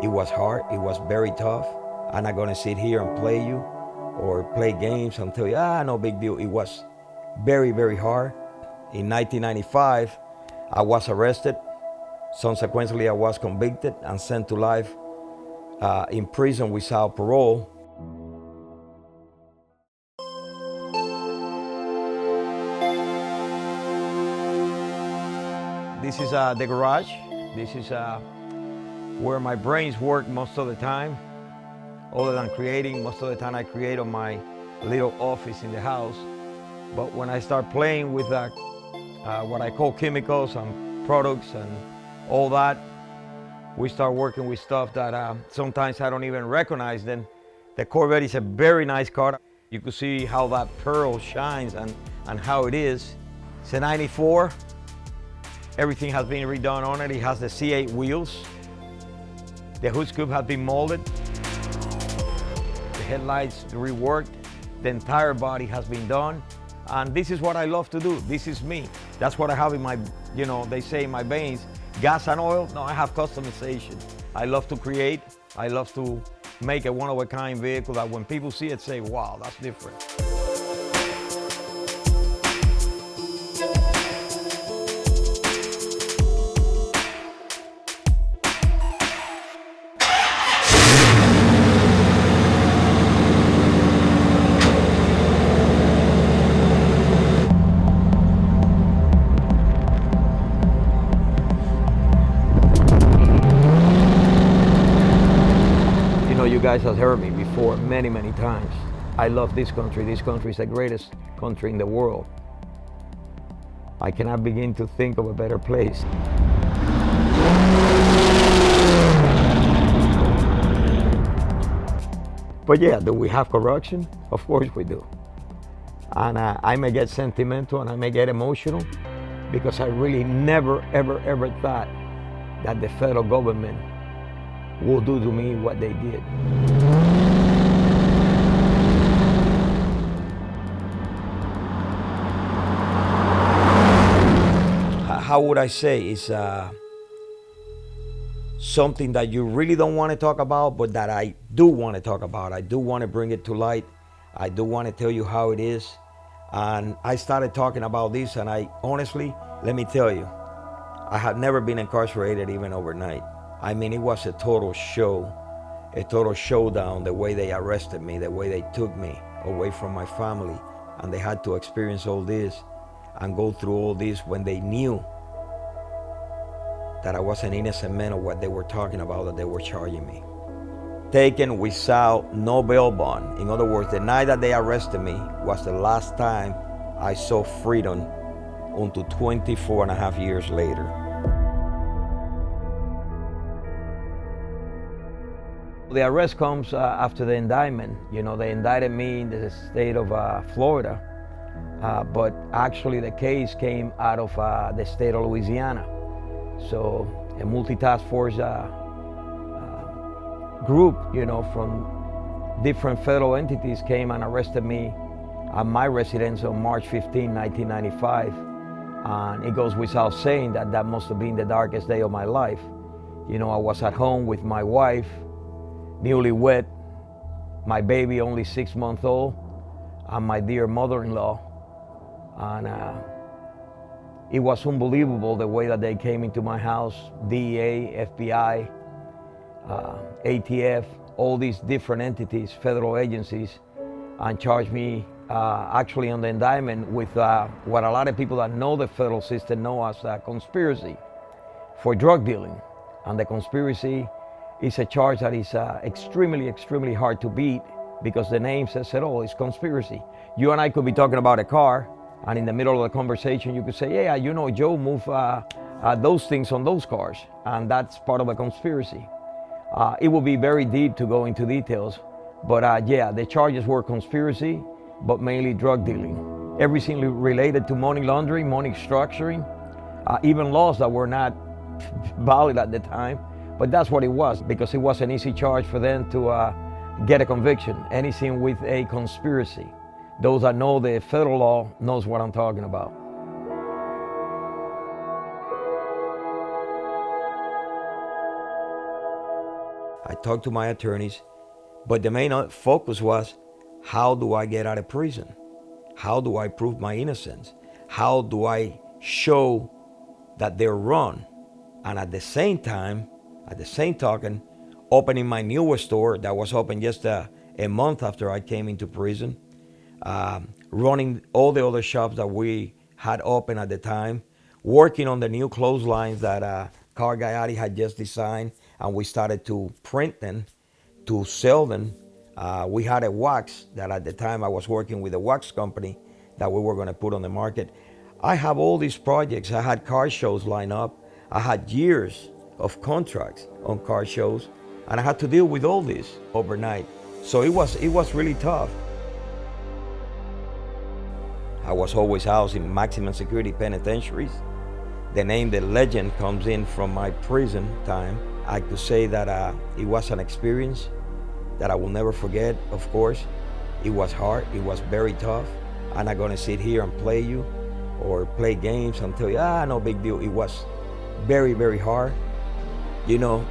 It was hard, it was very tough. I'm not gonna sit here and play you or play games and tell you, no big deal. It was very, very hard. In 1995, I was arrested. Subsequently, I was convicted and sent to life in prison without parole. This is the garage. This is where my brains work most of the time. Other than creating, most of the time I create on my little office in the house. But when I start playing with what I call chemicals and products and all that, we start working with stuff that sometimes I don't even recognize them. The Corvette is a very nice car. You can see how that pearl shines and how it is. It's a 94. Everything has been redone on it. It has the C8 wheels. The hood scoop has been molded. The headlights reworked. The entire body has been done. And this is what I love to do. This is me. That's what I have in my, they say in my veins, gas and oil. No, I have customization. I love to create. I love to make a one-of-a-kind vehicle that when people see it, say, wow, that's different. You guys have heard me before many, many times. I love this country. This country is the greatest country in the world. I cannot begin to think of a better place. But yeah, do we have corruption? Of course we do. And I may get sentimental and I may get emotional because I really never, ever, ever thought that the federal government will do to me what they did. How would I say? It's something that you really don't want to talk about, but that I do want to talk about. I do want to bring it to light. I do want to tell you how it is. And I started talking about this, and I honestly, let me tell you, I have never been incarcerated even overnight. I mean, it was a total show, a total showdown, the way they arrested me, the way they took me away from my family, and they had to experience all this and go through all this when they knew that I was an innocent man of what they were talking about, that they were charging me. Taken without no bail bond. In other words, the night that they arrested me was the last time I saw freedom until 24 and a half years later. The arrest comes after the indictment. They indicted me in the state of Florida, but actually the case came out of the state of Louisiana. So a multi-task force group, from different federal entities came and arrested me at my residence on March 15, 1995. And it goes without saying that that must have been the darkest day of my life. I was at home with my wife, newlywed, my baby only 6 months old, and my dear mother-in-law. And it was unbelievable the way that they came into my house, DEA, FBI, ATF, all these different entities, federal agencies, and charged me actually on the indictment with what a lot of people that know the federal system know as a conspiracy for drug dealing. And the conspiracy is a charge that is extremely, extremely hard to beat because the name says it all, it's conspiracy. You and I could be talking about a car, and in the middle of the conversation you could say, yeah, Joe moved those things on those cars, and that's part of a conspiracy. It would be very deep to go into details, but yeah, the charges were conspiracy, but mainly drug dealing. Everything related to money laundering, money structuring, even laws that were not valid at the time. But that's what it was, because it was an easy charge for them to get a conviction. Anything with a conspiracy. Those that know the federal law knows what I'm talking about. I talked to my attorneys, but the main focus was, how do I get out of prison? How do I prove my innocence? How do I show that they're wrong? And at the same time, at the same token, opening my newest store that was open just a month after I came into prison, running all the other shops that we had open at the time, working on the new clotheslines that Car Gayati had just designed, and we started to print them, to sell them. We had a wax that at the time I was working with a wax company that we were going to put on the market. I have all these projects. I had car shows lined up. I had years of contracts on car shows, and I had to deal with all this overnight. So it was really tough. I was always housed in maximum security penitentiaries. The name, the legend, comes in from my prison time. I could say that it was an experience that I will never forget, of course. It was hard, it was very tough. I'm not gonna sit here and play you or play games and tell you, no big deal. It was very, very hard. You know,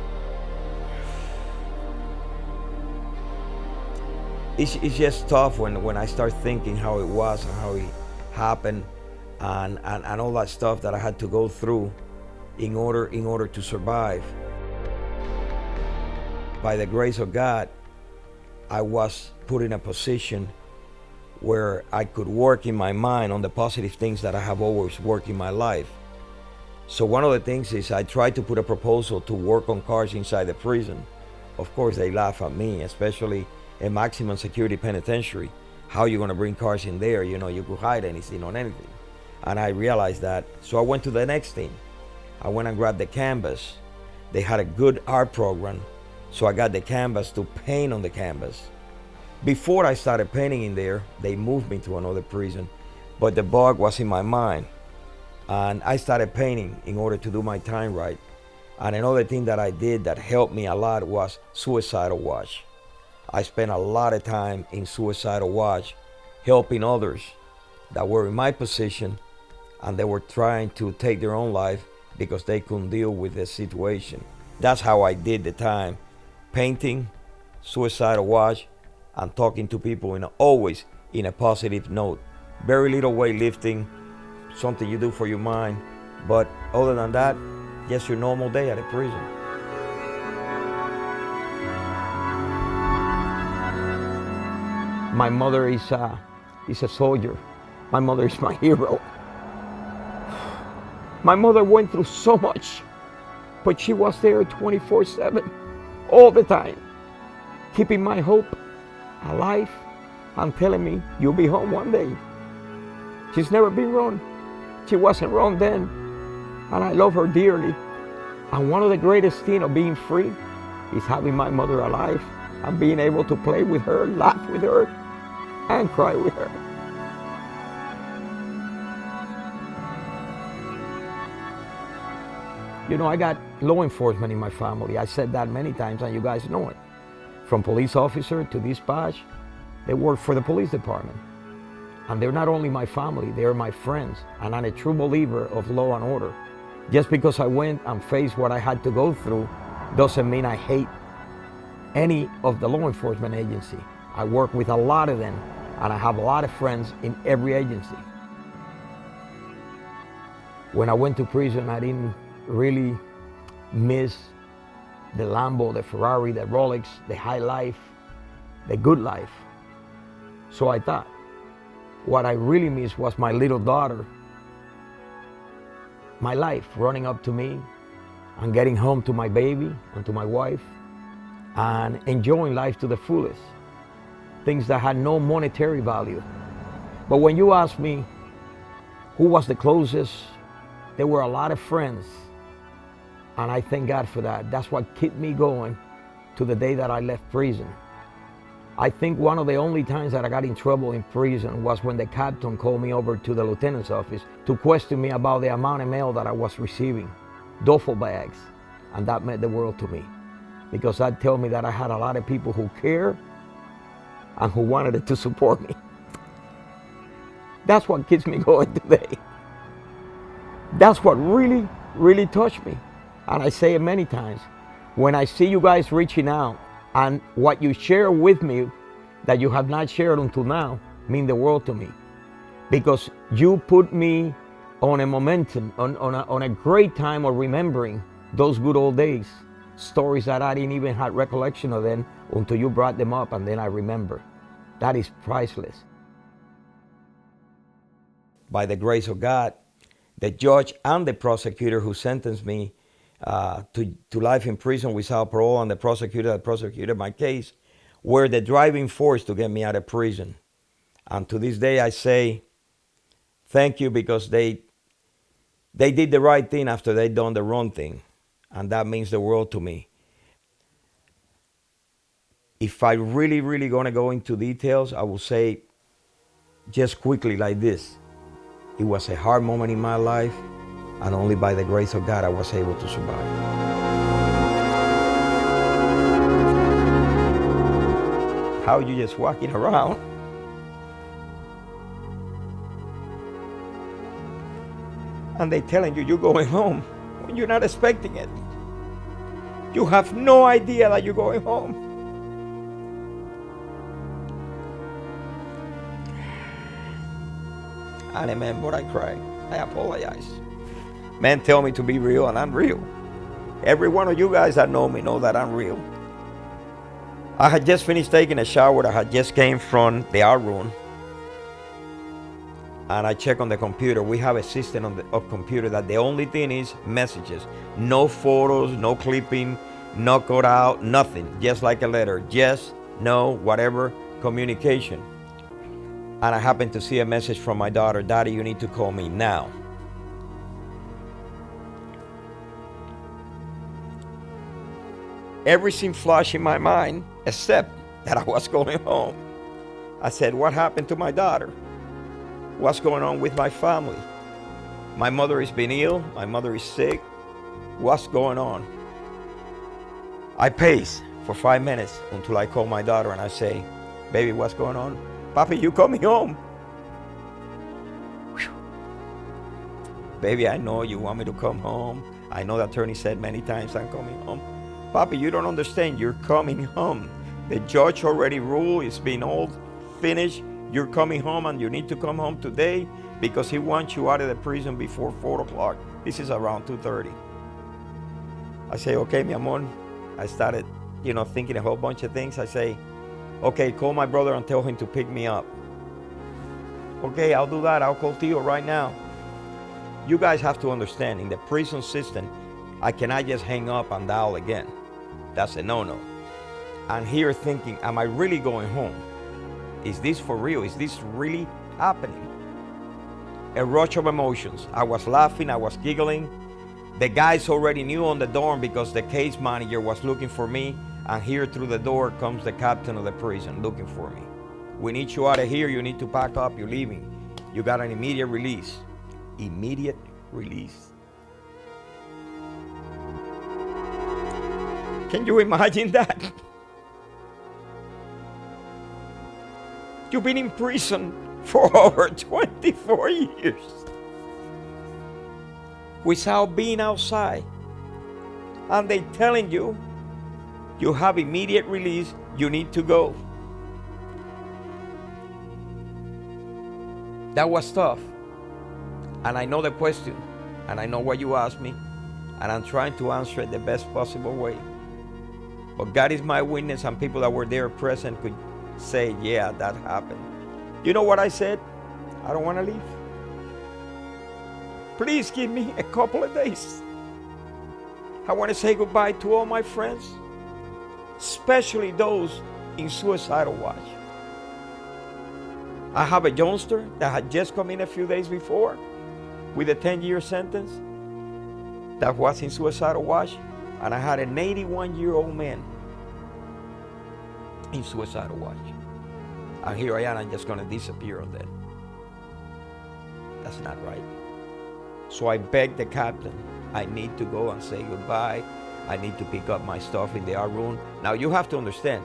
it's just tough when I start thinking how it was and how it happened and all that stuff that I had to go through in order to survive. By the grace of God, I was put in a position where I could work in my mind on the positive things that I have always worked in my life. So one of the things is I tried to put a proposal to work on cars inside the prison. Of course, they laugh at me, especially a maximum security penitentiary. How are you gonna bring cars in there? You know, you could hide anything on anything. And I realized that, so I went to the next thing. I went and grabbed the canvas. They had a good art program, so I got the canvas to paint on the canvas. Before I started painting in there, they moved me to another prison, but the bug was in my mind. And I started painting in order to do my time right. And another thing that I did that helped me a lot was suicidal watch. I spent a lot of time in suicidal watch, helping others that were in my position and they were trying to take their own life because they couldn't deal with the situation. That's how I did the time. Painting, suicidal watch, and talking to people always in a positive note. Very little weightlifting, something you do for your mind. But other than that, just your normal day at a prison. My mother is a soldier. My mother is my hero. My mother went through so much, but she was there 24/7, all the time, keeping my hope alive and telling me, you'll be home one day. She's never been wrong. She wasn't wrong then, and I love her dearly. And one of the greatest things of being free is having my mother alive and being able to play with her, laugh with her, and cry with her. You know, I got law enforcement in my family. I said that many times, and you guys know it. From police officer to dispatch, they work for the police department. And they're not only my family, they're my friends. And I'm a true believer of law and order. Just because I went and faced what I had to go through doesn't mean I hate any of the law enforcement agency. I work with a lot of them, and I have a lot of friends in every agency. When I went to prison, I didn't really miss the Lambo, the Ferrari, the Rolex, the high life, the good life. So I thought, what I really missed was my little daughter, my life, running up to me and getting home to my baby and to my wife and enjoying life to the fullest. Things that had no monetary value. But when you ask me who was the closest, there were a lot of friends. And I thank God for that. That's what kept me going to the day that I left prison. I think one of the only times that I got in trouble in prison was when the captain called me over to the lieutenant's office to question me about the amount of mail that I was receiving, duffel bags. And that meant the world to me, because that told me that I had a lot of people who care and who wanted to support me. That's what keeps me going today. That's what really, really touched me. And I say it many times. When I see you guys reaching out and what you share with me that you have not shared until now mean the world to me, because you put me on a momentum, on a great time of remembering those good old days, stories that I didn't even have recollection of them until you brought them up, and then I remember. That is priceless. By the grace of God, the judge and the prosecutor who sentenced me to life in prison without parole, and the prosecutor that prosecuted my case, were the driving force to get me out of prison. And to this day I say thank you, because they did the right thing after they done the wrong thing. And that means the world to me. If I really gonna go into details, I will say just quickly like this. It was a hard moment in my life, and only by the grace of God I was able to survive. How you just walking around and they telling you you're going home when you're not expecting it. You have no idea that you're going home. And man, but I cried. I apologize. Man, tell me to be real, and I'm real. Every one of you guys that know me know that I'm real. I had just finished taking a shower. I had just came from the art room, and I check on the computer. We have a system on the computer that the only thing is messages. No photos, no clipping, no cut out, nothing. Just like a letter. Yes, no, whatever, communication. And I happened to see a message from my daughter. Daddy, you need to call me now. Everything flashed in my mind except that I was going home. I said, what happened to my daughter? What's going on with my family? My mother has been ill. My mother is sick. What's going on? I paced for 5 minutes until I call my daughter and I say, baby, what's going on? Papi, you coming home? Whew. Baby, I know you want me to come home. I know the attorney said many times I'm coming home. Papi, you don't understand. You're coming home. The judge already ruled. It's been all finished. You're coming home, and you need to come home today because he wants you out of the prison before 4 o'clock. This is around 2:30. I say, okay, mi amor. I started, thinking a whole bunch of things. I say, okay, call my brother and tell him to pick me up. Okay, I'll do that. I'll call Tio right now. You guys have to understand, in the prison system, I cannot just hang up and dial again. That's a no-no. I'm here thinking, am I really going home? Is this for real? Is this really happening? A rush of emotions. I was laughing, I was giggling. The guys already knew on the dorm because the case manager was looking for me, and here through the door comes the captain of the prison looking for me. We need you out of here. You need to pack up. You're leaving. You got an immediate release. Immediate release. Can you imagine that? You've been in prison for over 24 years without being outside, and they telling you you have immediate release, you need to go. That was tough. And I know the question, and I know what you asked me, and I'm trying to answer it the best possible way. But God is my witness, and people that were there present could say, yeah, that happened. You know what I said? I don't want to leave. Please give me a couple of days. I want to say goodbye to all my friends, especially those in suicidal watch. I have a youngster that had just come in a few days before with a 10-year sentence that was in suicidal watch, and I had an 81-year-old man in suicidal watch. And here I am, I'm just going to disappear on that. That's not right. So I begged the captain, I need to go and say goodbye. I need to pick up my stuff in the art room. Now you have to understand,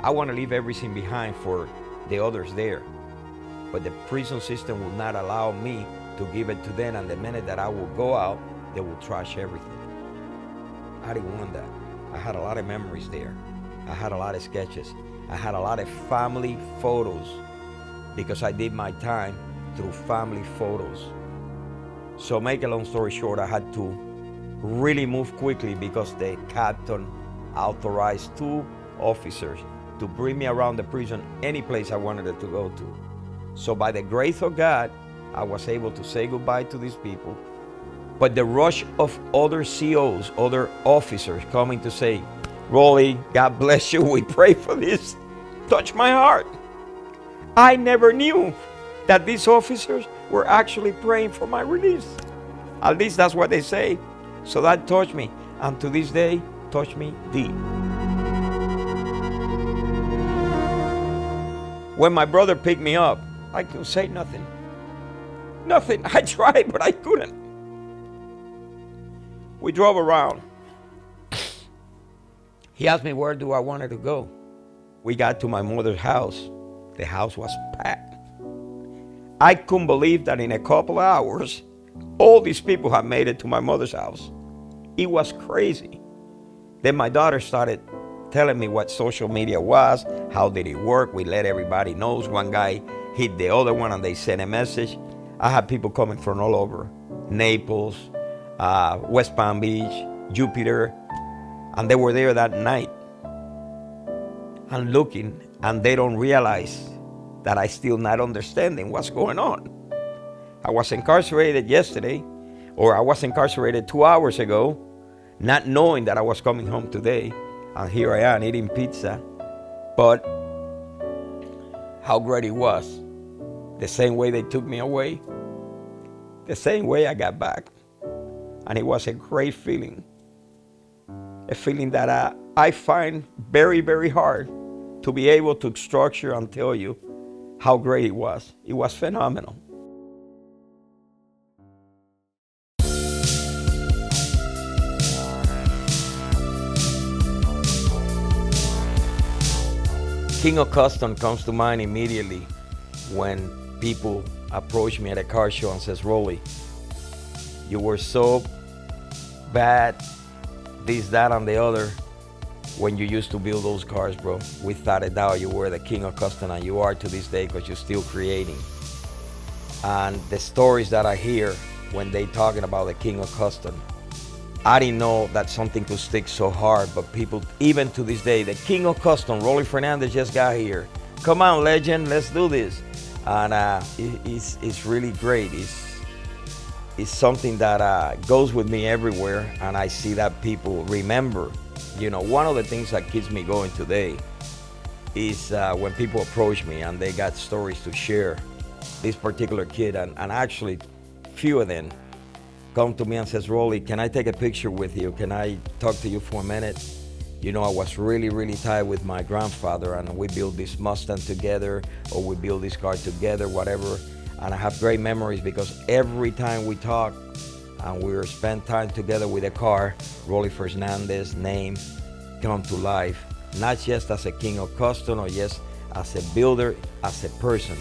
I want to leave everything behind for the others there. But the prison system will not allow me to give it to them, and the minute that I will go out, they will trash everything. I didn't want that. I had a lot of memories there. I had a lot of sketches. I had a lot of family photos because I did my time through family photos. So make a long story short, I had to really move quickly because the captain authorized 2 officers to bring me around the prison any place I wanted it to go to. So by the grace of God, I was able to say goodbye to these people. But the rush of other COs, other officers coming to say, Roly, God bless you, we pray for this, touched my heart. I never knew that these officers were actually praying for my release. At least that's what they say. So that touched me, and to this day, touched me deep. When my brother picked me up, I couldn't say nothing. Nothing. I tried, but I couldn't. We drove around. He asked me where do I wanted to go. We got to my mother's house. The house was packed. I couldn't believe that in a couple of hours, all these people had made it to my mother's house. It was crazy. Then my daughter started telling me what social media was, how did it work. We let everybody know. One guy hit the other one and they sent a message. I had people coming from all over, Naples, West Palm Beach, Jupiter, and they were there that night and looking, and they don't realize that I still not understanding what's going on. I was incarcerated yesterday, or I was incarcerated 2 hours ago, not knowing that I was coming home today, and here I am eating pizza. But how great it was. The same way they took me away, the same way I got back. And it was a great feeling. A feeling that I find very, very hard to be able to structure and tell you how great it was. It was phenomenal. King of Kustom comes to mind immediately when people approach me at a car show and says, Roly, you were so bad, this, that, and the other, when you used to build those cars, bro. Without a doubt, you were the king of Kustom, and you are to this day because you're still creating. And the stories that I hear when they talking about the king of Kustom, I didn't know that something could stick so hard, but people, even to this day, the king of Kustom, Roly Fernandez just got here. Come on, legend, let's do this. And it's really great. It's something that goes with me everywhere, and I see that people remember. You know, one of the things that keeps me going today is when people approach me and they got stories to share. This particular kid, and actually few of them, come to me and says, Roly, can I take a picture with you? Can I talk to you for a minute? You know, I was really, really tied with my grandfather, and we built this Mustang together, or we built this car together, whatever. And I have great memories because every time we talk and we spend time together with a car, Roly Fernandez name come to life, not just as a king of Kustom or just as a builder, as a person.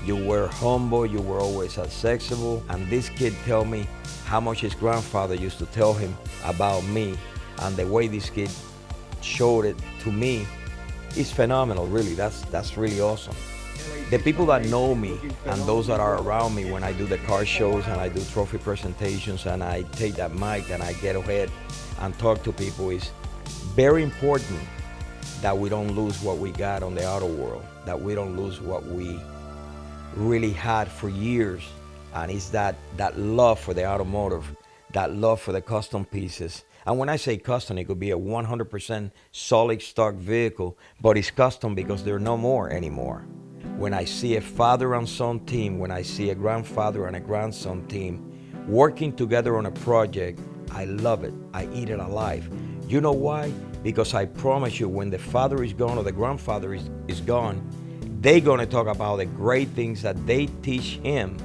You were humble, you were always accessible, and this kid tell me how much his grandfather used to tell him about me, and the way this kid showed it to me is phenomenal, really. That's really awesome. The people that know me and those that are around me when I do the car shows and I do trophy presentations and I take that mic and I get ahead and talk to people, is very important that we don't lose what we got on the auto world, that we don't lose what we really had for years, and it's that love for the automotive, that love for the custom pieces. And when I say custom, it could be a 100% solid stock vehicle, but it's custom because there are no more anymore. When I see a father and son team, when I see a grandfather and a grandson team working together on a project, I love it. I eat it alive. You know why? Because I promise you, when the father is gone or the grandfather is gone, they're gonna talk about the great things that they teach him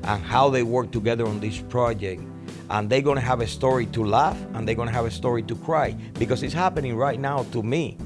and how they work together on this project. And they're gonna have a story to laugh and they're gonna have a story to cry, because it's happening right now to me.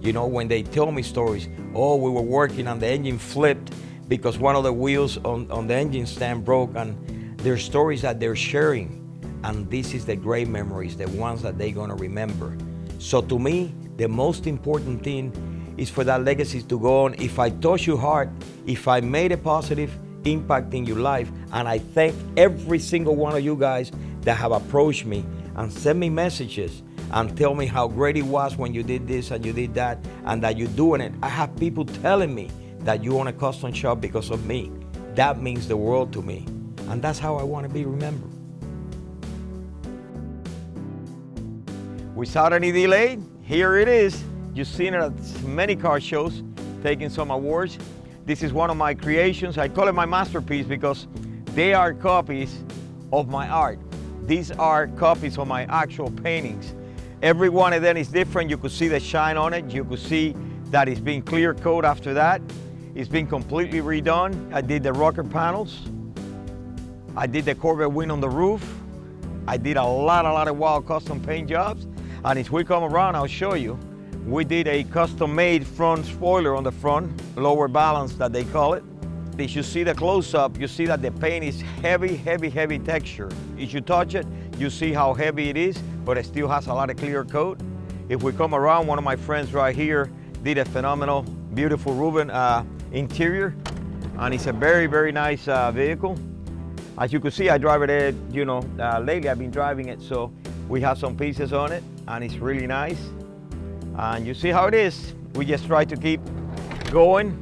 You know, when they tell me stories, oh, we were working and the engine flipped because one of the wheels on the engine stand broke, and there's stories that they're sharing. And this is the great memories, the ones that they're gonna remember. So to me, the most important thing is for that legacy to go on. If I touch your heart, if I made a positive impact in your life, and I thank every single one of you guys that have approached me and sent me messages and tell me how great it was when you did this and you did that and that you're doing it. I have people telling me that you own a custom shop because of me. That means the world to me. And that's how I want to be remembered. Without any delay, here it is. You've seen it at many car shows, taking some awards. This is one of my creations. I call it my masterpiece because they are copies of my art. These are copies of my actual paintings. Every one of them is different. You could see the shine on it. You could see that it's been clear coat after that. It's been completely redone. I did the rocker panels. I did the Corvette wing on the roof. I did a lot of wild custom paint jobs. And if we come around, I'll show you. We did a custom-made front spoiler on the front, lower balance that they call it. If you see the close-up, you see that the paint is heavy texture. If you touch it, you see how heavy it is, but it still has a lot of clear coat. If we come around, one of my friends right here did a phenomenal, beautiful Ruben interior, and it's a very nice vehicle. As you can see, I drive it, lately I've been driving it, so we have some pieces on it, and it's really nice. And you see how it is. We just try to keep going.